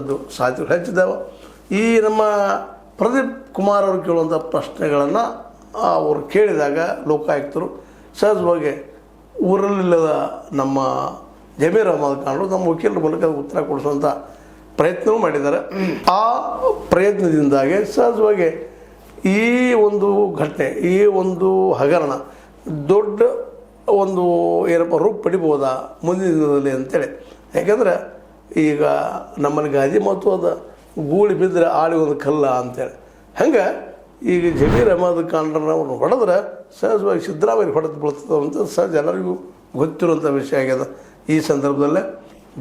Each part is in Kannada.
ಮಾಡುವಂಥದ್ದು ಸಾಧ್ಯತೆಗಳು ಹೆಚ್ಚಿದ್ದಾವೆ. ಈ ನಮ್ಮ ಪ್ರದೀಪ್ ಕುಮಾರ್ ಅವರು ಕೇಳುವಂಥ ಪ್ರಶ್ನೆಗಳನ್ನು ಅವರು ಕೇಳಿದಾಗ ಲೋಕಾಯುಕ್ತರು ಸಹಜವಾಗಿ ಊರಲ್ಲಿಲ್ಲದ ನಮ್ಮ ಜಮೀರ್ ಅಹಮದ್ ಖಾನ್ರು ನಮ್ಮ ವಕೀಲರ ಮೂಲಕ ಉತ್ತರ ಕೊಡಿಸುವಂಥ ಪ್ರಯತ್ನವೂ ಮಾಡಿದ್ದಾರೆ. ಆ ಪ್ರಯತ್ನದಿಂದಾಗಿ ಸಹಜವಾಗಿ ಈ ಒಂದು ಘಟನೆ, ಈ ಒಂದು ಹಗರಣ ದೊಡ್ಡ ಒಂದು ಏನಪ್ಪ ರೂಪ ಪಡಿಬೋದಾ ಮುಂದಿನ ದಿನದಲ್ಲಿ ಅಂತೇಳಿ. ಯಾಕೆಂದರೆ ಈಗ ನಮ್ಮಲ್ಲಿ ಗಾದಿ ಮತ್ತು ಅದು ಗೂಳಿ ಬಿದ್ದರೆ ಆಳಿ ಒಂದು ಕಲ್ಲ ಅಂತೇಳಿ, ಹಂಗೆ ಈಗ ಜಮೀರ್ ಅಹಮದ್ ಖಾನ್ರನ್ನ ಅವ್ರನ್ನ ಹೊಡೆದ್ರೆ ಸಹಜವಾಗಿ ಸಿದ್ದರಾಮಯ್ಯ ಹೊಡೆದು ಬೀಳ್ತದೆ ಅಂತ ಸಹಜ ಎಲ್ಲರಿಗೂ ಗೊತ್ತಿರುವಂಥ ವಿಷಯ ಆಗ್ಯದ. ಈ ಸಂದರ್ಭದಲ್ಲೇ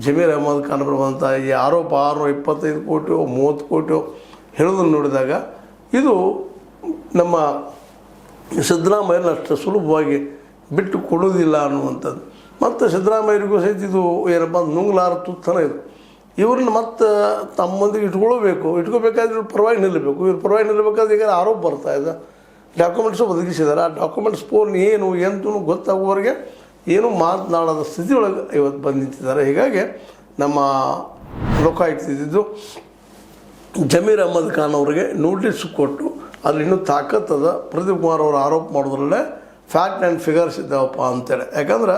ಜಮೀರ್ ಅಹಮದ್ ಖಾನ್ ಬರುವಂಥ ಈ ಆರೋಪ 625 ಕೋಟಿಯೋ 30 ಕೋಟಿಯೋ ಹೇಳೋದನ್ನು ನೋಡಿದಾಗ ಇದು ನಮ್ಮ ಸಿದ್ದರಾಮಯ್ಯನ ಅಷ್ಟು ಸುಲಭವಾಗಿ ಬಿಟ್ಟು ಕೊಡೋದಿಲ್ಲ ಅನ್ನುವಂಥದ್ದು. ಮತ್ತು ಸಿದ್ದರಾಮಯ್ಯರಿಗೂ ಸಹಿತ ಇದು ಏನಪ್ಪ ನುಂಗ್ಲಾರ ತುತ್ತನ ಇದು. ಇವ್ರನ್ನ ಮತ್ತು ತಮ್ಮೊಂದಿಗೆ ಇಟ್ಕೋಬೇಕಾದ್ರೆ ಇವ್ರ ಪರವಾಗಿ ನಿಲ್ಲಬೇಕು. ಇವ್ರ ಪರವಾಗಿ ನಿಲ್ಲಬೇಕಾದ್ರೆ ಈಗ ಆರೋಪ ಬರ್ತಾಯಿದೆ. ಡಾಕ್ಯುಮೆಂಟ್ಸು ಒದಗಿಸಿದ್ದಾರೆ. ಆ ಡಾಕ್ಯುಮೆಂಟ್ಸ್ ಪೂರ್ಣ ಏನು ಎಂತೂ ಗೊತ್ತಾಗುವವರೆಗೆ ಏನೂ ಮಾತನಾಡೋದ ಸ್ಥಿತಿಯೊಳಗೆ ಇವತ್ತು ಬಂದು ನಿಂತಿದ್ದಾರೆ. ಹೀಗಾಗಿ ನಮ್ಮ ಲೋಕಾಯುಕ್ತ ಇದ್ದಿದ್ದು ಜಮೀರ್ ಅಹಮದ್ ಖಾನ್ ಅವರಿಗೆ ನೋಟಿಸ್ ಕೊಟ್ಟು ಅಲ್ಲಿ ಇನ್ನೂ ತಾಕತ್ತದ ಪ್ರದೀಪ್ ಕುಮಾರ್ ಅವರು ಆರೋಪ ಮಾಡೋದ್ರಲ್ಲೇ ಫ್ಯಾಕ್ಟ್ ಆ್ಯಂಡ್ ಫಿಗರ್ಸ್ ಇದ್ದಾವಪ್ಪ ಅಂತೇಳಿ. ಯಾಕಂದ್ರೆ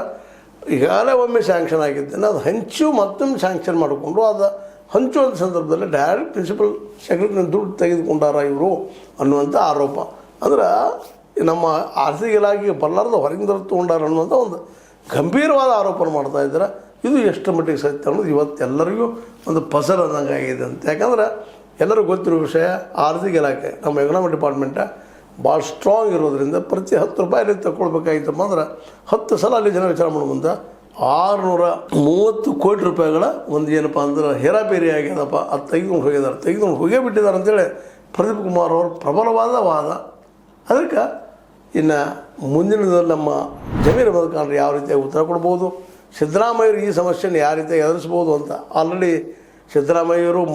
ಈಗಾಗಲೇ ಒಮ್ಮೆ ಸ್ಯಾಂಕ್ಷನ್ ಆಗಿದ್ದೇನೆ, ಅದು ಹಂಚು ಮತ್ತೊಮ್ಮೆ ಸ್ಯಾಂಕ್ಷನ್ ಮಾಡಿಕೊಂಡು ಅದು ಹಂಚುವಂಥ ಸಂದರ್ಭದಲ್ಲಿ ಡೈರೆಕ್ಟ್ ಪ್ರಿನ್ಸಿಪಲ್ ಸೆಕ್ರೆಟರಿ ದುಡ್ಡು ತೆಗೆದುಕೊಂಡಾರ ಇವರು ಅನ್ನುವಂಥ ಆರೋಪ. ಅಂದ್ರೆ ನಮ್ಮ ಆರ್ಥಿಕ ಇಲಾಖೆಗೆ ಬಲ್ಲಾರ್ದು ಹೊರಗಿಂದ ತೊಗೊಂಡಾರ ಅನ್ನುವಂಥ ಒಂದು ಗಂಭೀರವಾದ ಆರೋಪನ ಮಾಡ್ತಾಯಿದ್ದಾರೆ. ಇದು ಎಷ್ಟು ಮಟ್ಟಿಗೆ ಸತ್ಯ ಅನ್ನೋದು ಇವತ್ತೆಲ್ಲರಿಗೂ ಒಂದು ಪಸಲ್ ಅನ್ನಂಗೆ ಆಗಿದೆ ಅಂತ. ಯಾಕಂದ್ರೆ ಎಲ್ಲರಿಗೂ ಗೊತ್ತಿರೋ ವಿಷಯ, ಆರ್ಥಿಕ ಇಲಾಖೆ ನಮ್ಮ ಎಕನಾಮಿಕ್ ಡಿಪಾರ್ಟ್ಮೆಂಟ ಭಾಳ ಸ್ಟ್ರಾಂಗ್ ಇರೋದ್ರಿಂದ ಪ್ರತಿ 10 ರೂಪಾಯಿ ತಗೊಳ್ಬೇಕಾಗಿತ್ತಪ್ಪ ಅಂದ್ರೆ 10 ಸಲ ಅಲ್ಲಿ ಜನ ವಿಚಾರ ಮಾಡೋ ಮುಂದೆ 630 ಕೋಟಿ ರೂಪಾಯಿಗಳ ಒಂದು ಏನಪ್ಪ ಅಂದ್ರೆ ಹೇರಾಪೇರಿ ಆಗ್ಯದಪ್ಪ, ಅದು ತೆಗೆದುಕೊಂಡು ಹೋಗೇ ಬಿಟ್ಟಿದ್ದಾರೆ ಅಂತೇಳಿ ಪ್ರದೀಪ್ ಕುಮಾರ್ ಅವರು ಪ್ರಬಲವಾದ ವಾದ. ಅದಕ್ಕೆ ಇನ್ನು ಮುಂದಿನದಲ್ಲಿ ನಮ್ಮ ಜಮೀರ್ ಅಹಮದ್ ಖಾನ್ ಯಾವ ರೀತಿಯಾಗಿ ಉತ್ತರ ಕೊಡ್ಬೋದು, ಸಿದ್ದರಾಮಯ್ಯರು ಈ ಸಮಸ್ಯೆಯನ್ನು ಯಾವ ರೀತಿಯಾಗಿ ಎದುರಿಸ್ಬೋದು ಅಂತ ಆಲ್ರೆಡಿ ಸಿದ್ದರಾಮಯ್ಯರು